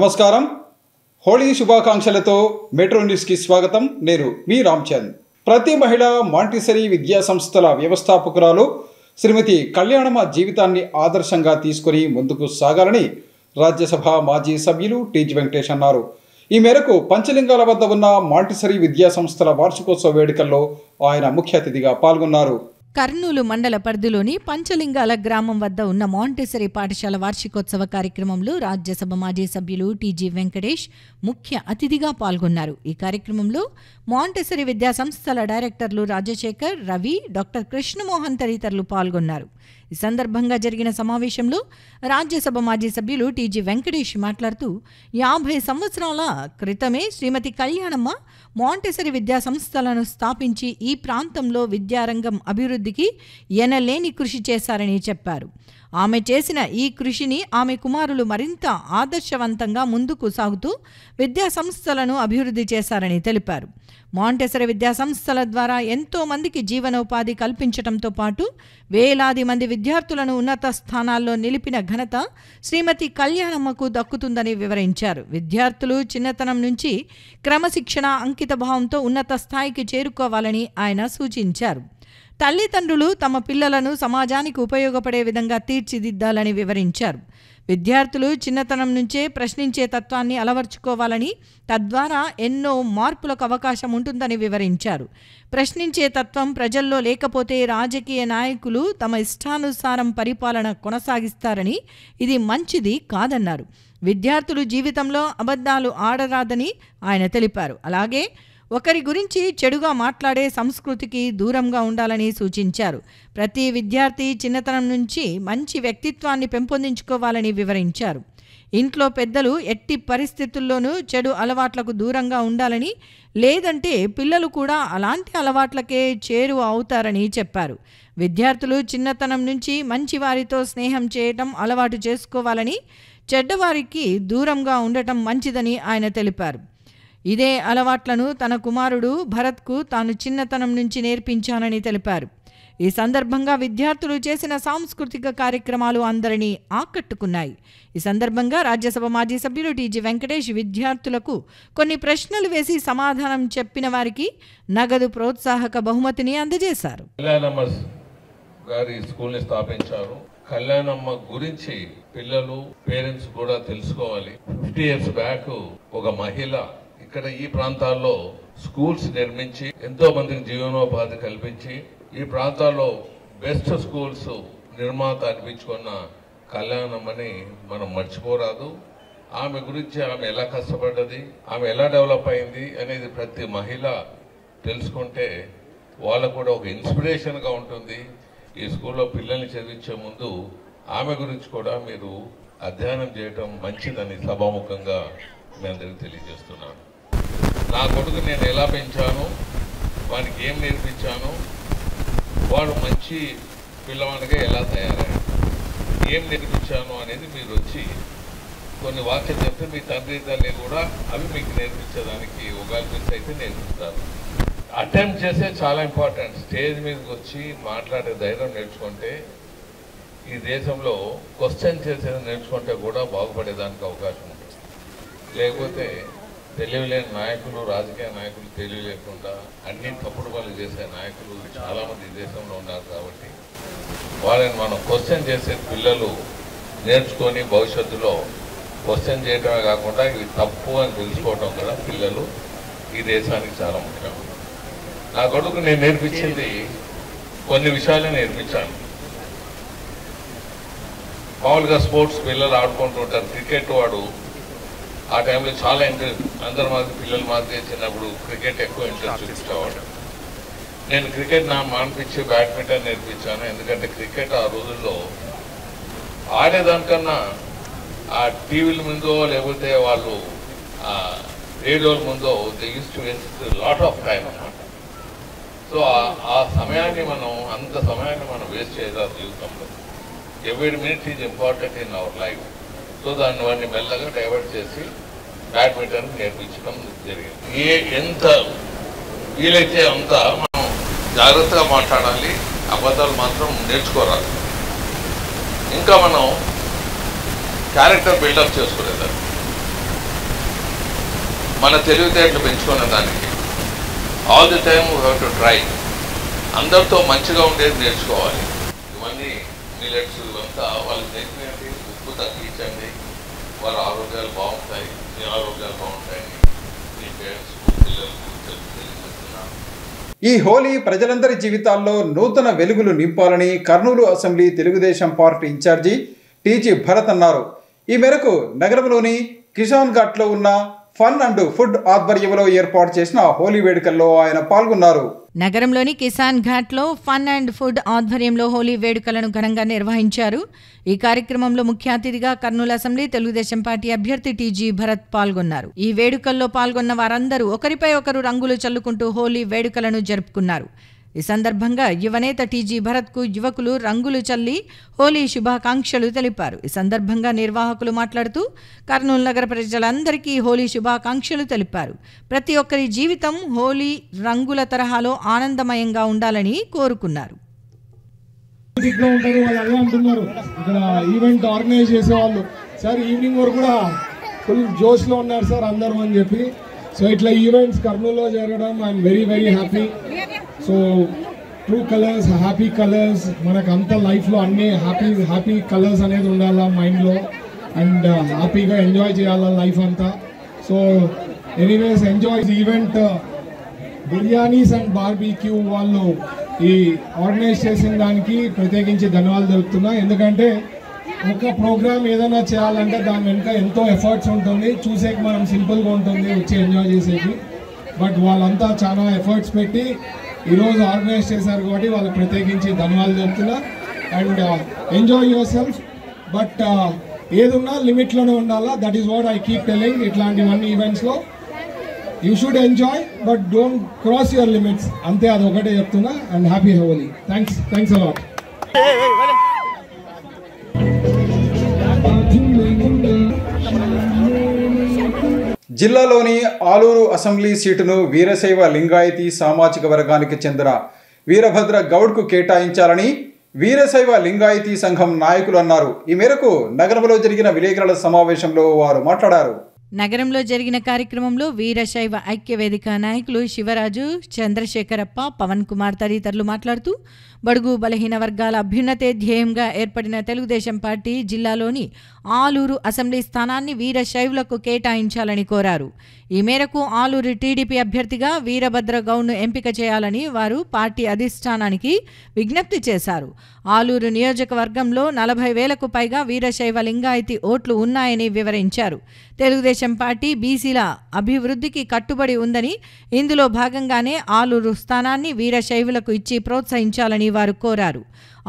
నమస్కారం. హోళీ శుభాకాంక్షలతో మెట్రో న్యూస్కి స్వాగతం. నేను మీ రామ్చంద్. ప్రతి మహిళ మాంటిసరీ విద్యా సంస్థల వ్యవస్థాపకురాలు శ్రీమతి కళ్యాణమ్మ జీవితాన్ని ఆదర్శంగా తీసుకొని ముందుకు సాగాలని రాజ్యసభ మాజీ సభ్యులు టీజీ వెంకటేష్ అన్నారు. ఈ మేరకు పంచలింగాల వద్ద ఉన్న మాంటిసరీ విద్యా సంస్థల వార్షికోత్సవ వేడుకల్లో ఆయన ముఖ్య అతిథిగా పాల్గొన్నారు. కర్నూలు మండల పరిధిలోని పంచలింగాల గ్రామం వద్ద ఉన్న మాంటిసరీ పాఠశాల వార్షికోత్సవ కార్యక్రమంలో రాజ్యసభ మాజీ సభ్యులు టీజీ వెంకటేష్ ముఖ్య అతిథిగా పాల్గొన్నారు. ఈ కార్యక్రమంలో మాంటిసరీ విద్యా సంస్థల డైరెక్టర్లు రాజశేఖర్, రవి, డాక్టర్ కృష్ణమోహన్ తదితరులు పాల్గొన్నారు. ఈ సందర్భంగా జరిగిన సమావేశంలో రాజ్యసభ మాజీ సభ్యులు టీజీ వెంకటేష్ మాట్లాడుతూ 50 సంవత్సరాల క్రితమే శ్రీమతి కళ్యాణమ్మ మాంటిసరీ విద్యా సంస్థలను స్థాపించి ఈ ప్రాంతంలో విద్యారంగం అభివృద్ధికి ఎనలేని కృషి చేశారని చెప్పారు. ఆమె చేసిన ఈ కృషిని ఆమె కుమారులు మరింత ఆదర్శవంతంగా ముందుకు సాగుతూ విద్యా సంస్థలను అభివృద్ధి చేశారని తెలిపారు. మాంటిసరీ విద్యా సంస్థల ద్వారా ఎంతో మందికి జీవనోపాధి కల్పించడంతో పాటు వేలాది మంది విద్యార్థులను ఉన్నత స్థానాల్లో నిలిపిన ఘనత శ్రీమతి కళ్యాణమ్మకు దక్కుతుందని వివరించారు. విద్యార్థులు చిన్నతనం నుంచి క్రమశిక్షణ, అంకితభావంతో ఉన్నత స్థాయికి చేరుకోవాలని ఆయన సూచించారు. తల్లిదండ్రులు తమ పిల్లలను సమాజానికి ఉపయోగపడే విధంగా తీర్చిదిద్దాలని వివరించారు. విద్యార్థులు చిన్నతనం నుంచే ప్రశ్నించే తత్వాన్ని అలవర్చుకోవాలని, తద్వారా ఎన్నో మార్పులకు అవకాశం ఉంటుందని వివరించారు. ప్రశ్నించే తత్వం ప్రజల్లో లేకపోతే రాజకీయ నాయకులు తమ ఇష్టానుసారం పరిపాలన కొనసాగిస్తారని, ఇది మంచిది కాదన్నారు. విద్యార్థులు జీవితంలో అబద్ధాలు ఆడరాదని ఆయన తెలిపారు. అలాగే ఒకరి గురించి చెడుగా మాట్లాడే సంస్కృతికి దూరంగా ఉండాలని సూచించారు. ప్రతి విద్యార్థి చిన్నతనం నుంచి మంచి వ్యక్తిత్వాన్ని పెంపొందించుకోవాలని వివరించారు. ఇంట్లో పెద్దలు ఎట్టి పరిస్థితుల్లోనూ చెడు అలవాట్లకు దూరంగా ఉండాలని, లేదంటే పిల్లలు కూడా అలాంటి అలవాట్లకే చేరువ అవుతారని చెప్పారు. విద్యార్థులు చిన్నతనం నుంచి మంచి వారితో స్నేహం చేయటం అలవాటు చేసుకోవాలని, చెడ్డవారికి దూరంగా ఉండటం మంచిదని ఆయన తెలిపారు. ఇదే అలవాట్లను తన కుమారుడు భరత్కు తాను చిన్నతనం నుంచి నేర్పించానని తెలిపారు. ఈ సందర్భంగా విద్యార్థులు చేసిన సాంస్కృతిక కార్యక్రమాలు అందరినీ ఆకట్టుకున్నాయి. ఈ సందర్భంగా రాజ్యసభ మాజీ సభ్యులు టీజీ వెంకటేష్ విద్యార్థులకు కొన్ని ప్రశ్నలు వేసి సమాధానం చెప్పిన వారికి నగదు ప్రోత్సాహక బహుమతిని అందజేశారు. కళ్యాణమ్మ గురించి పిల్లలు, పేరెంట్స్ కూడా తెలుసుకోవాలి. 50 years బ్యాక్ ఒక మహిళ ఇక్కడ ఈ ప్రాంతాల్లో స్కూల్స్ నిర్మించి ఎంతో మందికి జీవనోపాధి కల్పించి ఈ ప్రాంతాల్లో బెస్ట్ స్కూల్స్ నిర్మాత అనిపించుకున్న కళ్యాణమ్మని మనం మర్చిపోరాదు. ఆమె గురించి ఆమె ఎలా కష్టపడ్డది, ఆమె ఎలా డెవలప్ అయింది అనేది ప్రతి మహిళ తెలుసుకుంటే వాళ్ళకు కూడా ఒక ఇన్స్పిరేషన్గా ఉంటుంది. ఈ స్కూల్లో పిల్లల్ని చదివించే ముందు ఆమె గురించి కూడా మీరు అధ్యయనం చేయటం మంచిదని సభాముఖంగా మీ అందరికీ తెలియజేస్తున్నాను. నా కొడుకు నేను ఎలా పెంచాను, వానికి ఏం నేర్పించాను, వాడు మంచి పిల్లవాడిగా ఎలా తయారయ్యాడు, ఏం నేర్పించాను అనేది మీరు వచ్చి కొన్ని వాక్యం చెప్తే మీ తండ్రి తల్లి కూడా అవి మీకు నేర్పించడానికి ఒకవేళ అయితే నేర్పిస్తారు. అటెంప్ట్ చేసే చాలా ఇంపార్టెంట్. స్టేజ్ మీదకి వచ్చి మాట్లాడే ధైర్యం నేర్చుకుంటే, ఈ దేశంలో క్వశ్చన్ చేసేది నేర్చుకుంటే కూడా బాగుపడేదానికి అవకాశం ఉంటుంది. లేకపోతే తెలియలేని నాయకులు, రాజకీయ నాయకులు తెలియలేకుండా అన్ని తప్పుడు పనులు చేసే నాయకులు చాలామంది ఈ దేశంలో ఉన్నారు. కాబట్టి వాళ్ళని మనం క్వశ్చన్ చేసే పిల్లలు నేర్చుకొని భవిష్యత్తులో క్వశ్చన్ చేయడమే కాకుండా ఇవి తప్పు అని తెలుసుకోవడం కూడా పిల్లలు ఈ దేశానికి చాలా ముఖ్యం. నా కొడుకు నేను నేర్పించింది కొన్ని విషయాలే నేర్పించాను. మామూలుగా స్పోర్ట్స్ పిల్లలు ఆడుకుంటూ ఉంటారు. క్రికెట్ వాడు ఆ టైంలో చాలా ఇంట్రెస్ట్, అందరి మాది పిల్లల మాది చిన్నప్పుడు క్రికెట్ ఎక్కువ ఇంట్రెస్ట్ చూపించేవాడు. నేను క్రికెట్ మానిపించి బ్యాడ్మింటన్ నేర్పించాను. ఎందుకంటే క్రికెట్ ఆ రోజుల్లో ఆడేదానికన్నా ఆ టీవీల ముందో లేకపోతే వాళ్ళు రేడియోల ముందో they use to waste lot of time అన్నమాట. సో ఆ సమయాన్ని అంత సమయాన్ని మనం వేస్ట్ చేయాలి జీవితంలో. Every minute is important in our life. So వాడిని మెల్లగా డైవర్ట్ చేసి బ్యాడ్మింటన్ నేర్పించడం జరిగింది. ఎంత వీలైతే అంత మనం జాగ్రత్తగా మాట్లాడాలి, అబద్ధాలు మాత్రం నేర్చుకోరాదు. ఇంకా మనం క్యారెక్టర్ బిల్డప్ చేసుకునేదాన్ని మన తెలివితేటలు పెంచుకున్న దానికి all the time we have to try. అందరితో మంచిగా ఉండేది నేర్చుకోవాలి. ఇవన్నీ మిల్లెట్స్ ఇవంతా వాళ్ళకి నేర్పినట్టు ఉప్పు తగ్గించండి, వాళ్ళ ఆరోగ్యాలు బాగుంటాయి, మీ ఆరోగ్యాలు బాగుంటాయి, మీ పేరెంట్స్ పిల్లలకు తెలియజేస్తున్నారు. ఈ హోలీ ప్రజలందరి జీవితాల్లో నూతన వెలుగులు నింపాలని Kurnool assembly Telugu Desam party in charge TG Bharath అన్నారు. ఈ మేరకు నగరంలోని కిసాన్ ఘాట్లో ఉన్న ఫన్ అండ్ ఫుడ్ ఆధ్వర్యంలో ఏర్పాటు చేసిన హోలీ వేడుకల్లో ఆయన పాల్గొన్నారు. నగరంలోని కిసాన్ ఘాట్లో ఫన్ అండ్ ఫుడ్ ఆధ్వర్యంలో హోలీ వేడుకలను ఘనంగా నిర్వహించారు. ఈ కార్యక్రమంలో ముఖ్య అతిథిగా కర్నూలు అసెంబ్లీ తెలుగుదేశం పార్టీ అభ్యర్థి టీజీ భరత్ పాల్గొన్నారు. ఈ వేడుకల్లో పాల్గొన్న వారందరూ ఒకరిపై ఒకరు రంగులు చల్లుకుంటూ హోలీ వేడుకలను జరుపుకున్నారు. ఈ సందర్భంగా యువనేత టీజీ భరత్కు యువకులు రంగులు చల్లి హోలీ శుభాకాంక్షలు తెలిపారు. ఈ సందర్భంగా నిర్వాహకులు మాట్లాడుతూ కర్నూలు నగర ప్రజలందరికీ హోలీ శుభాకాంక్షలు తెలిపారు. ప్రతి ఒక్కరి జీవితం హోలీ రంగుల తరహాలో ఆనందమయంగా ఉండాలని కోరుకున్నారు. ఇక్కడ ఈవెంట్ ఆర్గనైజ్ చేసేవాళ్ళు సార్ ఈవినింగ్ వరకు కూడా ఫుల్ జోష్లో ఉన్నారు సార్ అందరూ అని చెప్పి. సో ఇట్లా ఈవెంట్స్ కర్నూలులో జరగడం I'm very very happy. So true colours, happy colours, మనకు అంత లైఫ్లో అన్ని హ్యాపీ కలర్స్ అనేది ఉండాలా మైండ్లో అండ్ హ్యాపీగా ఎంజాయ్ చేయాలా లైఫ్ అంతా. So anyways enjoy event. Biryanis and barbecue వాళ్ళు ఈ ఆర్గనైజ్ చేసిన దానికి ప్రత్యేకించి ధన్యవాదాలు తెలుపుతున్నా. ఎందుకంటే ఒక ప్రోగ్రామ్ ఏదైనా చేయాలంటే దాని వెనుక ఎంతో ఎఫర్ట్స్ ఉంటుంది. చూసేకి మనం సింపుల్గా ఉంటుంది వచ్చి ఎంజాయ్ చేసేది, బట్ వాళ్ళంతా చాలా ఎఫర్ట్స్ పెట్టి ఈరోజు ఆర్గనైజ్ చేశారు కాబట్టి వాళ్ళకి ప్రత్యేకించి ధన్యవాదాలు చెప్తున్నా. And enjoy yourself, but ఏదున్నా లిమిట్లోనే ఉండాలా. That is what I keep telling. ఇట్లాంటివన్నీ ఈవెంట్స్లో you should enjoy but don't cross your limits. అంతే, అది ఒకటే చెప్తున్నా. And happy Holi. Thanks a lot. జిల్లాలోని ఆలూరు అసెంబ్లీ సీటును వీరశైవ లింగాయతీ సామాజిక వర్గానికి చెందిన వీరభద్ర గౌడ్కు కేటాయించాలని వీరశైవ లింగాయతీ సంఘం నాయకులు అన్నారు. ఈ మేరకు నగరంలో జరిగిన విలేకరుల సమావేశంలో వారు మాట్లాడారు. నగరంలో జరిగిన కార్యక్రమంలో వీరశైవ ఐక్య వేదిక నాయకులు శివరాజు, చంద్రశేఖరప్ప, పవన్ కుమార్ తదితరులు మాట్లాడుతూ బడుగు బలహీన వర్గాల అభ్యున్నతే ధ్యేయంగా ఏర్పడిన తెలుగుదేశం పార్టీ జిల్లాలోని ఆలూరు అసెంబ్లీ స్థానాన్ని వీరశైవులకు కేటాయించాలని కోరారు. ఈ మేరకు ఆలూరు టీడీపీ అభ్యర్థిగా వీరభద్ర గౌడ్ను ఎంపిక చేయాలని వారు పార్టీ అధిష్టానానికి విజ్ఞప్తి చేశారు. ఆలూరు నియోజకవర్గంలో 40,000కు పైగా వీరశైవ లింగాయతీ ఓట్లు ఉన్నాయని వివరించారు. తెలుగుదేశం పార్టీ బీసీల అభివృద్ధికి కట్టుబడి ఉందని, ఇందులో భాగంగానే ఆలూరు స్థానాన్ని వీరశైవులకు ఇచ్చి ప్రోత్సహించాలని వారు కోరారు.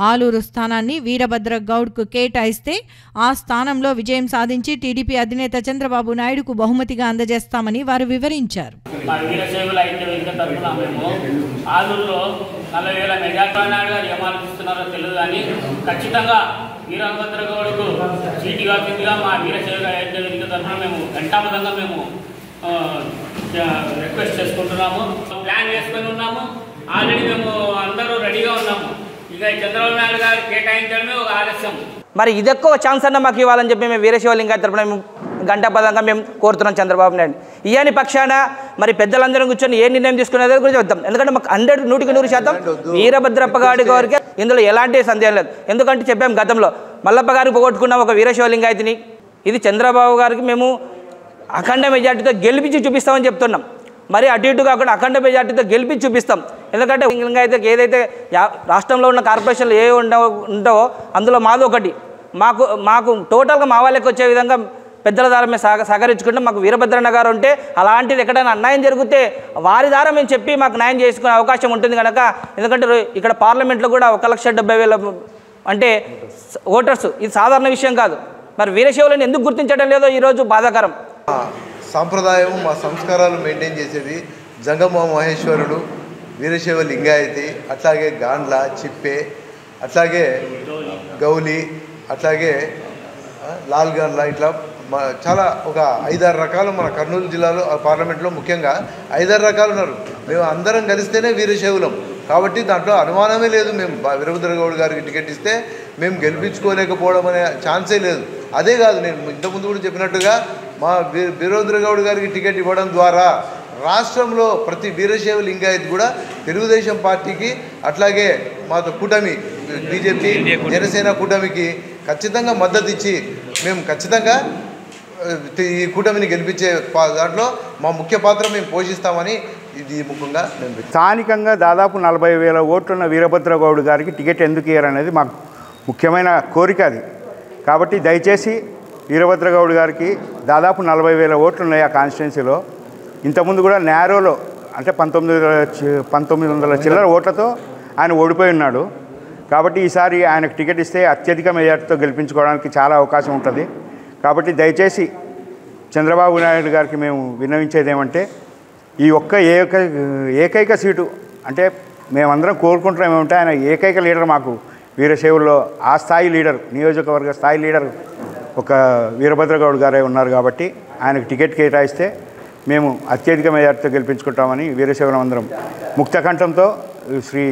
ఆలూరు స్థానాన్ని వీరభద్ర గౌడ్కు కేటాయిస్తే ఆ స్థానంలో విజయం సాధించి టీడీపీ అధినేత చంద్రబాబు నాయుడుకు బహుమతిగా అందజేస్తామని వారు వివరించారు. ఆలూరులో 40,000 మెజార్టీ గారు ఏమాలోచిస్తున్నారో తెలియదు కానీ ఖచ్చితంగా వీరభద్ర గౌడ్కు సీటు కావాల్సిందిగా మా వీరశైవ ఐక్య తరఫున మేము ఘంటాపదంగా మేము రిక్వెస్ట్ చేసుకుంటున్నాము. ప్లాన్ చేసుకొని ఉన్నాము. ఆల్రెడీ మేము అందరూ రెడీగా ఉన్నాము. ఇక చంద్రబాబు నాయుడు గారు కేటాయించడమే ఒక ఆలస్యం. మరి ఇదెక్కువ ఛాన్స్ అన్న మాకు ఇవ్వాలని చెప్పి మేము వీరశైవ లింగాయతీ తరపున మేము గంటాపదంగా మేము కోరుతున్నాం చంద్రబాబు నాయుడు. ఇయని పక్షాన మరి పెద్దలందరం కూర్చొని ఏ నిర్ణయం తీసుకునేది కూడా చెప్తాం. ఎందుకంటే మాకు 100% వీరభద్రప్ప గారికి ఇందులో ఎలాంటి సందేహం లేదు. ఎందుకంటే చెప్పాము గతంలో మల్లప్ప గారికి పోగొట్టుకున్న ఒక వీరశైవ లింగాయతిని ఇది చంద్రబాబు గారికి మేము అఖండ మెజార్టీతో గెలిపించి చూపిస్తామని చెప్తున్నాం. మరి అటు ఇటు కాకుండా అఖండ మెజార్టీతో గెలిపించి చూపిస్తాం. ఎందుకంటే లింగాయతకి ఏదైతే రాష్ట్రంలో ఉన్న కార్పొరేషన్లు ఏ ఉంటావో అందులో మాది ఒకటి. మాకు టోటల్గా మా వాళ్ళకి వచ్చే విధంగా పెద్దల ద్వారా మేము సహకరించుకుంటే మాకు వీరభద్రన్న గారు ఉంటే అలాంటిది ఎక్కడైనా అన్యాయం జరిగితే వారి ద్వారా మేము చెప్పి మాకు న్యాయం చేసుకునే అవకాశం ఉంటుంది కనుక. ఎందుకంటే ఇక్కడ పార్లమెంట్లో కూడా 1,70,000 అంటే ఓటర్స్, ఇది సాధారణ విషయం కాదు. మరి వీరశైవులను ఎందుకు గుర్తించడం లేదో ఈరోజు బాధాకరం. సాంప్రదాయం మా సంస్కారాలు మెయింటైన్ చేసేది జంగమ మహేశ్వరుడు, వీరశైవ లింగాయతి, అట్లాగే గాండ్ల, చిప్పే, అట్లాగే గౌలి, అట్లాగే లాల్గాండ్ల, ఇట్లా చాలా ఒక 5-6 రకాలు మన కర్నూలు జిల్లాలో పార్లమెంట్లో ముఖ్యంగా 5-6 రకాలు ఉన్నారు. మేము అందరం కలిస్తేనే వీరశైవులం కాబట్టి దాంట్లో అనుమానమే లేదు. మేము వీరభద్ర గౌడ్ గారికి టికెట్ ఇస్తే మేము గెలిపించుకోలేకపోవడం అనే ఛాన్సే లేదు. అదే కాదు, నేను ఇంతకుముందు కూడా చెప్పినట్టుగా మా వీరేంద్ర గౌడ్ గారికి టికెట్ ఇవ్వడం ద్వారా రాష్ట్రంలో ప్రతి వీరశైవ లింగాయత్ కూడా తెలుగుదేశం పార్టీకి అట్లాగే మా కూటమి బీజేపీ జనసేన కూటమికి ఖచ్చితంగా మద్దతు ఇచ్చి మేము ఖచ్చితంగా ఈ కూటమిని గెలిపించే దాంట్లో మా ముఖ్య పాత్ర మేము పోషిస్తామని ఇది ముఖ్యంగా నేను స్థానికంగా దాదాపు 40,000 ఓట్లున్న వీరభద్రగౌడ్ గారికి టికెట్ ఎందుకు ఇయ్యారనేది మాకు ముఖ్యమైన కోరిక అది. కాబట్టి దయచేసి వీరభద్రగౌడ్ గారికి దాదాపు 40,000 ఓట్లు ఉన్నాయి ఆ కాన్స్టిట్యున్సీలో. ఇంతకుముందు కూడా నేరోలో అంటే 1900 చిల్లర ఓట్లతో ఆయన ఓడిపోయి ఉన్నాడు. కాబట్టి ఈసారి ఆయనకు టికెట్ ఇస్తే అత్యధిక మెజార్టీతో గెలిపించుకోవడానికి చాలా అవకాశం ఉంటుంది. కాబట్టి దయచేసి చంద్రబాబు నాయుడు గారికి మేము విన్నవించేది ఏమంటే ఈ ఒక్క ఏకైక సీటు అంటే మేమందరం కోరుకుంటున్నాం ఏమంటే ఆయన ఏకైక లీడర్ మాకు వీరశైవుల్లో ఆ స్థాయి లీడర్ నియోజకవర్గ స్థాయి లీడర్ ఒక వీరభద్రగౌడ్ గారే ఉన్నారు. కాబట్టి ఆయనకు టికెట్ కేటాయిస్తే మేము అత్యధిక మెజార్టీతో గెలిపించుకుంటామని వీరశైవులం అందరం ముక్తకంఠంతో శ్రీ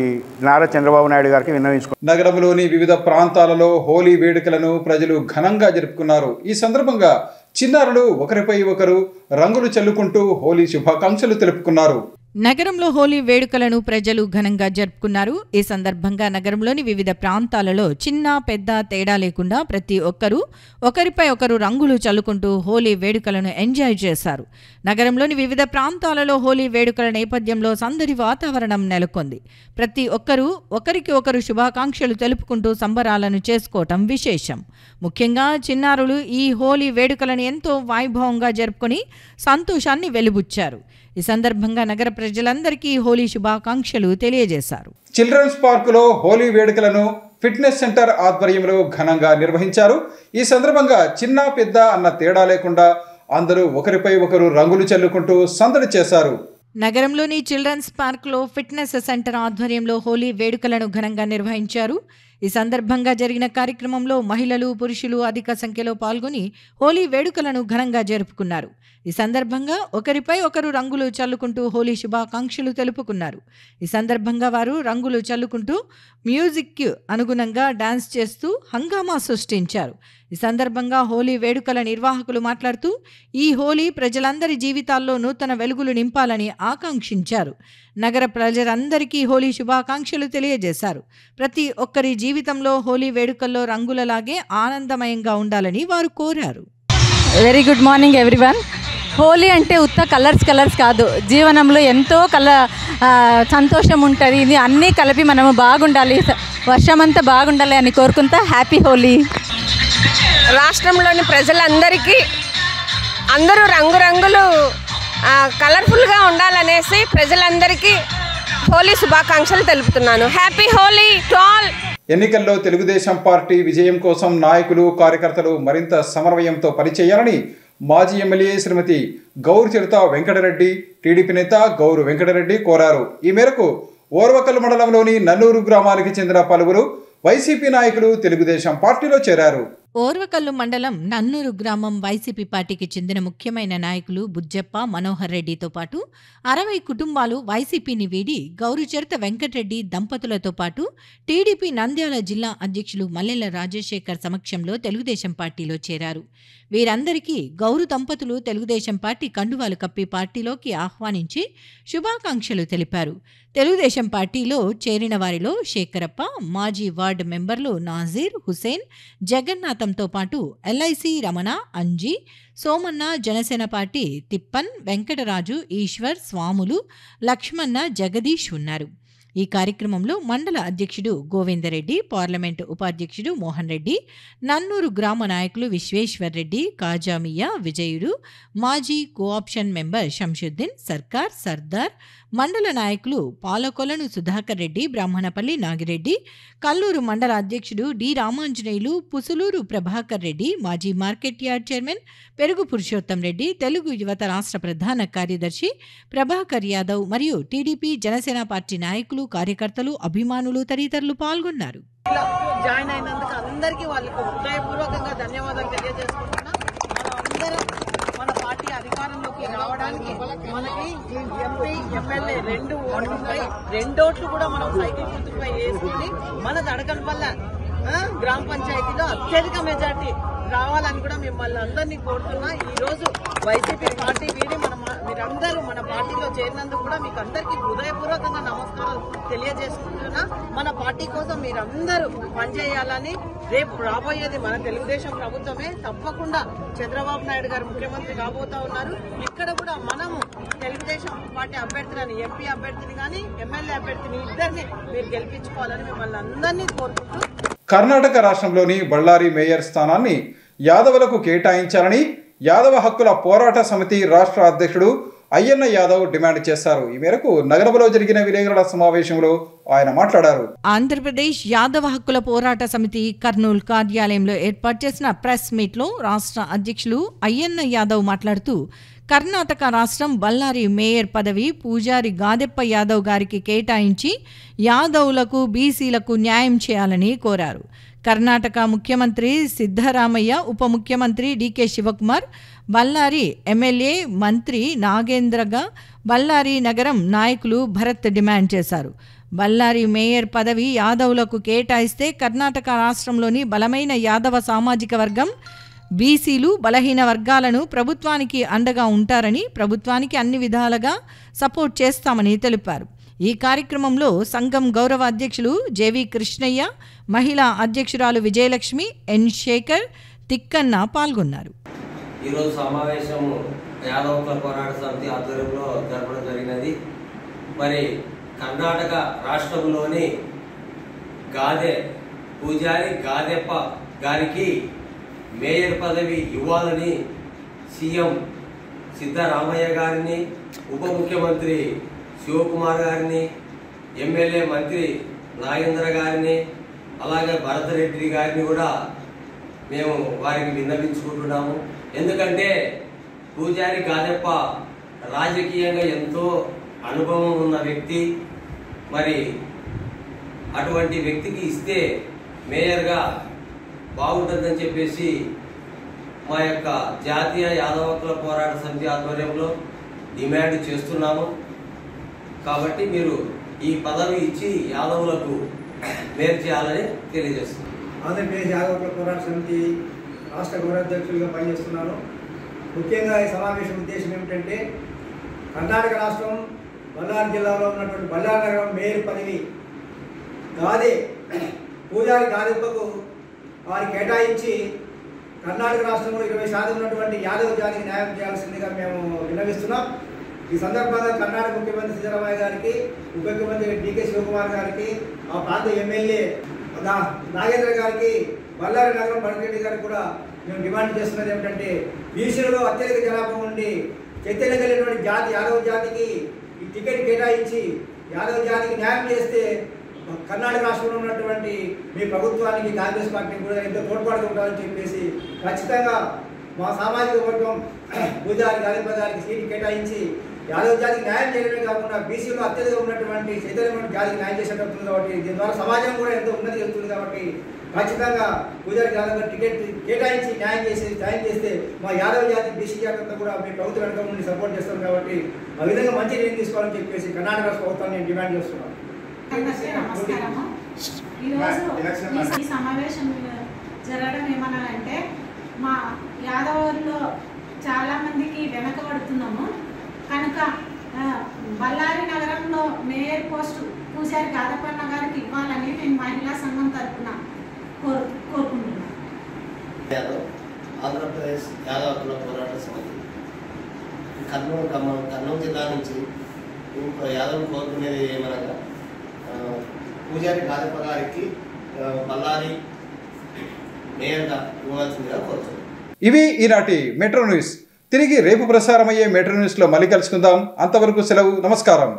నారా చంద్రబాబు నాయుడు గారికి విన్నవించుకున్నారు. నగరంలోని వివిధ ప్రాంతాలలో హోలీ వేడుకలను ప్రజలు ఘనంగా జరుపుకున్నారు. ఈ సందర్భంగా చిన్నారులు ఒకరిపై ఒకరు రంగులు చల్లుకుంటూ హోలీ శుభాకాంక్షలు తెలుపుకున్నారు. నగరంలో హోలీ వేడుకలను ప్రజలు ఘనంగా జరుపుకున్నారు. ఈ సందర్భంగా నగరంలోని వివిధ ప్రాంతాలలో చిన్న పెద్ద తేడా లేకుండా ప్రతి ఒక్కరూ ఒకరిపై ఒకరు రంగులు చల్లుకుంటూ హోలీ వేడుకలను ఎంజాయ్ చేశారు. నగరంలోని వివిధ ప్రాంతాలలో హోలీ వేడుకల నేపథ్యంలో సందడి వాతావరణం నెలకొంది. ప్రతి ఒక్కరూ ఒకరికి ఒకరు శుభాకాంక్షలు తెలుపుకుంటూ సంబరాలను చేసుకోవటం విశేషం. ముఖ్యంగా చిన్నారులు ఈ హోలీ వేడుకలను ఎంతో వైభవంగా జరుపుకొని సంతోషాన్ని వెలిబుచ్చారు. ఈ సందర్భంగా నగర ప్రజలందరికీ హోలీ శుభాకాంక్షలు తెలియజేశారు. చిల్డ్రన్స్ పార్కులో హోలీ వేడుకలను ఫిట్నెస్ సెంటర్ ఆధ్వర్యంలో ఘనంగా నిర్వహించారు. ఈ సందర్భంగా చిన్న పెద్ద అన్న తేడా లేకుండా అందరూ ఒకరిపై ఒకరు రంగులు చల్లుకుంటూ సందడి చేశారు. నగరంలోని చిల్డ్రన్స్ పార్క్లో ఫిట్నెస్ సెంటర్ ఆధ్వర్యంలో హోలీ వేడుకలను ఘనంగా నిర్వహించారు. ఈ సందర్భంగా జరిగిన కార్యక్రమంలో మహిళలు పురుషులు అధిక సంఖ్యలో పాల్గొని హోలీ వేడుకలను ఘనంగా జరుపుకున్నారు. ఈ సందర్భంగా ఒకరిపై ఒకరు రంగులు చల్లుకుంటూ హోలీ శుభాకాంక్షలు తెలుపుకున్నారు. ఈ సందర్భంగా వారు రంగులు చల్లుకుంటూ మ్యూజిక్కి అనుగుణంగా డాన్స్ చేస్తూ హంగామా సృష్టించారు. ఈ సందర్భంగా హోలీ వేడుకల నిర్వాహకులు మాట్లాడుతూ ఈ హోలీ ప్రజలందరి జీవితాల్లో నూతన వెలుగులు నింపాలని ఆకాంక్షించారు. నగర ప్రజలందరికీ హోలీ శుభాకాంక్షలు తెలియజేశారు. ప్రతి ఒక్కరి జీవితంలో హోలీ వేడుకల్లో రంగులలాగే ఆనందమయంగా ఉండాలని వారు కోరారు. Very good morning everyone. Holi అంటే ఉత్త కలర్స్ కాదు, జీవనంలో ఎంతో సంతోషం ఉంటుంది. ఇది అన్నీ కలిపి మనము బాగుండాలి, వర్షమంతా బాగుండాలి అని కోరుకుంటా హ్యాపీ హోలీ. రాష్ట్రంలోని ప్రజలందరికీ అందరూ రంగురంగులు కలర్ఫుల్గా ఉండాలనేసి ప్రజలందరికీ హోలీ శుభాకాంక్షలు తెలుపుతున్నాను. Happy Holi to all. ఎన్నికల్లో తెలుగుదేశం పార్టీ విజయం కోసం నాయకులు కార్యకర్తలు మరింత సమన్వయంతో పనిచేయాలని మాజీ ఎమ్మెల్యే శ్రీమతి గౌరు చిరుత వెంకటరెడ్డి, టీడీపీ నేత గౌరు వెంకటరెడ్డి కోరారు. ఈ మేరకు ఓర్వకల్ మండలంలోని నన్నూరు గ్రామానికి చెందిన పలువురు వైసీపీ నాయకులు తెలుగుదేశం పార్టీలో చేరారు. ఓర్వకల్లు మండలం నన్నూరు గ్రామం వైసీపీ పార్టీకి చెందిన ముఖ్యమైన నాయకులు బుజ్జప్ప మనోహర్ రెడ్డితో పాటు 60 కుటుంబాలు వైసీపీని వీడి గౌరుచరిత వెంకటరెడ్డి దంపతులతో పాటు టీడీపీ నంద్యాల జిల్లా అధ్యక్షులు మల్లెల రాజశేఖర్ సమక్షంలో తెలుగుదేశం పార్టీలో చేరారు. వీరందరికీ గౌరు దంపతులు తెలుగుదేశం పార్టీ కండువాలు కప్పి పార్టీలోకి ఆహ్వానించి శుభాకాంక్షలు తెలిపారు. తెలుగుదేశం పార్టీలో చేరిన వారిలో శేఖరప్ప, మాజీ వార్డు మెంబర్లు నాజీర్, హుసేన్, జగన్నాథంతో పాటు ఎల్ఐసి రమణ, అంజీ, సోమన్న, జనసేన పార్టీ తిప్పన్, వెంకటరాజు, ఈశ్వర్, స్వాములు, లక్ష్మణ, జగదీష్ ఉన్నారు. ఈ కార్యక్రమంలో మండల అధ్యక్షుడు గోవిందరెడ్డి, పార్లమెంటు ఉపాధ్యక్షుడు మోహన్ రెడ్డి, నన్నూరు గ్రామ నాయకులు విశ్వేశ్వర్ రెడ్డి, కాజామియా, విజయుడు, మాజీ కోఆప్షన్ మెంబర్ శంషుద్దీన్, సర్కార్, సర్దార్, మండల నాయకులు పాలకొలను సుధాకర్ రెడ్డి, బ్రాహ్మణపల్లి నాగిరెడ్డి, కల్లూరు మండల అధ్యక్షుడు డి రామాంజనేయులు, పుసులూరు ప్రభాకర్ రెడ్డి, మాజీ మార్కెట్ యార్డ్ చైర్మన్ పెరుగు పురుషోత్తం రెడ్డి, తెలుగు యువత రాష్ట్ర ప్రధాన కార్యదర్శి ప్రభాకర్ యాదవ్ మరియు టీడీపీ జనసేన పార్టీ నాయకులు, కార్యకర్తలు, అభిమానులు తదితరులు పాల్గొన్నారు. జాయిన్ అయినందుకు అందరికీ వాళ్ళకి హృదయపూర్వకంగా ధన్యవాదాలు తెలియజేసుకుంటున్నా. మన పార్టీ అధికారంలోకి రావడానికి మనకి ఎంపీ, ఎమ్మెల్యే 2 ఓట్లు ఉన్నాయి. 2 ఓట్లు కూడా మనం సైకిల్ గుర్తుపై వేసుకుని మన దడకల వల్ల గ్రామ పంచాయతీలో అత్యధిక మెజార్టీ రావాలని కూడా మిమ్మల్ని అందరినీ కోరుతున్నా. ఈ రోజు వైసీపీ పార్టీ వీడి మీరందరూ మన పార్టీలో చేరినందుకు కూడా మీకు అందరికీ హృదయపూర్వకంగా నమస్కారాలు తెలియజేసుకుంటున్నా. మన పార్టీ కోసం మీరందరూ పనిచేయాలని, రేపు రాబోయేది మన తెలుగుదేశం ప్రభుత్వమే. తప్పకుండా చంద్రబాబు నాయుడు గారు ముఖ్యమంత్రి కాబోతా ఉన్నారు. ఇక్కడ కూడా మనము తెలుగుదేశం పార్టీ అభ్యర్థులని, ఎంపీ అభ్యర్థిని కానీ ఎమ్మెల్యే అభ్యర్థిని ఇద్దరిని మీరు గెలిపించుకోవాలని మిమ్మల్ని అందరినీ కోరుకుంటూ, కర్ణాటక రాష్ట్రంలోని బళ్ళారి మేయర్ స్థానాన్ని యాదవులకు కేటాయించాలని యాదవ హక్కుల పోరాట సమితి రాష్ట్ర అధ్యక్షుడు అయ్యన్న యాదవ్ డిమాండ్ చేశారు. ఈ మేరకు నగరంలో జరిగిన విలేకరుల సమావేశంలో ఆయన మాట్లాడారు. ఆంధ్రప్రదేశ్ యాదవ హక్కుల పోరాట సమితి కర్నూలు కార్యాలయంలో ఏర్పాటు చేసిన ప్రెస్ మీట్లో రాష్ట్ర అధ్యక్షులు అయ్యన్న యాదవ్ మాట్లాడుతూ, కర్ణాటక రాష్ట్రం బళ్ళారి మేయర్ పదవి పూజారి గాదెప్ప యాదవ్ గారికి కేటాయించి యాదవులకు బీసీలకు న్యాయం చేయాలని కోరారు. కర్ణాటక ముఖ్యమంత్రి సిద్ధరామయ్య, ఉప ముఖ్యమంత్రి డీకే శివకుమార్, బళ్ళారి ఎమ్మెల్యే మంత్రి నాగేంద్రగా బళ్ళారి నగరం నాయకులు భరత్ డిమాండ్ చేశారు. బళ్ళారి మేయర్ పదవి యాదవులకు కేటాయిస్తే కర్ణాటక రాష్ట్రంలోని బలమైన యాదవ సామాజిక వర్గం బీసీలు, బలహీన వర్గాలను ప్రభుత్వానికి అండగా ఉంటారని, ప్రభుత్వానికి అన్ని విధాలుగా సపోర్ట్ చేస్తామని తెలిపారు. ఈ కార్యక్రమంలో సంఘం గౌరవ అధ్యక్షులు జేవి కృష్ణయ్య, మహిళా అధ్యక్షురాలు విజయలక్ష్మి, ఎన్ శేఖర్, తిక్కన్న పాల్గొన్నారు. ఈరోజు సమావేశం యాదవ హక్కుల పోరాట సమితి ఆధ్వర్యంలో జరపడం జరిగినది. మరి కర్ణాటక రాష్ట్రంలోని పూజారి గాదెప్ప గారికి మేయర్ పదవి ఇవ్వాలని సీఎం సిద్ధరామయ్య గారిని, ఉప ముఖ్యమంత్రి శివకుమార్ గారిని, ఎమ్మెల్యే మంత్రి నాగేంద్ర గారిని, అలాగే భరత్ రెడ్డి గారిని కూడా మేము వారికి విన్నవించుకుంటున్నాము. ఎందుకంటే పూజారి గాదెప్ప రాజకీయంగా ఎంతో అనుభవం ఉన్న వ్యక్తి. మరి అటువంటి వ్యక్తికి ఇస్తే మేయర్గా బాగుంటుందని చెప్పేసి మా యొక్క జాతీయ యాదవ హక్కుల పోరాట సమితి ఆధ్వర్యంలో డిమాండ్ చేస్తున్నాము. కాబట్టి మీరు ఈ పదవి ఇచ్చి యాదవులకు మేలు చేయాలని తెలియజేస్తున్నాను. ఆంధ్రప్రదేశ్ యాదవ హక్కుల పోరాట సమితి రాష్ట్ర గౌరవాధ్యక్షులుగా పనిచేస్తున్నాను. ముఖ్యంగా ఈ సమావేశం ఉద్దేశం ఏమిటంటే, కర్ణాటక రాష్ట్రం బళ్ళారి జిల్లాలో ఉన్నటువంటి బళ్ళారి నగరం మేయర్ పదవి పూజారి గాదెప్పకు వారి కేటాయించి కర్ణాటక రాష్ట్రంలో 20% ఉన్నటువంటి యాదవ జాతికి న్యాయం చేయాల్సిందిగా మేము విన్నవిస్తున్నాం. ఈ సందర్భంగా కర్ణాటక ముఖ్యమంత్రి సిద్ధరామయ్య గారికి, ఉప ముఖ్యమంత్రి డీకే శివకుమార్ గారికి, ఆ ప్రాంత ఎమ్మెల్యే నాగేంద్ర గారికి, బళ్ళారి నగరం భరత్ రెడ్డి గారికి కూడా మేము డిమాండ్ చేస్తున్నది ఏమిటంటే, బీసీలలో అత్యధిక జనాభా ఉండి చైతన్యం కలిగినటువంటి జాతి యాదవ జాతికి ఈ టికెట్ కేటాయించి యాదవ జాతికి న్యాయం చేస్తే కర్ణాటక రాష్ట్రంలో ఉన్నటువంటి మీ ప్రభుత్వానికి, కాంగ్రెస్ పార్టీకి కూడా ఎంతో తోడ్పాటుగా ఉండాలని చెప్పేసి ఖచ్చితంగా మా సామాజిక వర్గం పూజారి గాదెప్ప గారికి సీటు కేటాయించి యాదవ జాతికి న్యాయం చేయడమే కాకుండా బీసీలో అత్యధిక ఉన్నటువంటి చైతన్యమైన జాతికి న్యాయం చేసేటప్పుడు కాబట్టి దీని ద్వారా సమాజం కూడా ఎంతో ఉన్నతి వెళ్తుంది. కాబట్టి ఖచ్చితంగా పూజారి యాదవ్ గారు టికెట్ కేటాయించి న్యాయం చేస్తే మా యాదవ జాతి బీసీ జాతి అంతా కూడా మీ ప్రభుత్వ వెనుక నుండి సపోర్ట్ చేస్తాం. కాబట్టి ఆ విధంగా మంచి నిర్ణయం తీసుకోవాలని చెప్పేసి కర్ణాటక రాష్ట్ర ప్రభుత్వాన్ని నేను డిమాండ్ చేస్తున్నాను. నమస్కారము. ఈరోజు ఈ సమావేశం జరగడం ఏమన్నా అంటే, మా యాదవుల్లో చాలా మందికి వెనకబడుతున్నాము కనుక బళ్ళారి నగరంలో మేయర్ పోస్టు పూజారి గాదెప్ప గారికి ఇవ్వాలని నేను మహిళా సంఘం తరఫున కోరుకుంటున్నాను. ఆంధ్రప్రదేశ్ యాదవ హక్కుల పోరాట సమితి కర్నూలు జిల్లా నుంచి యాదవ్ కోరుకునేది ఏమనగా, పూజారి గాదెప్ప గారికి బళ్ళారి మేయర్గా ఇవ్వాల్సిందిగా కోరుతున్నాను. ఇవి ఈనాటి మెట్రో న్యూస్. తిరిగి రేపు ప్రసారమయ్యే మెట్రో న్యూస్లో మళ్ళీ కలుసుకుందాం. అంతవరకు సెలవు. నమస్కారం.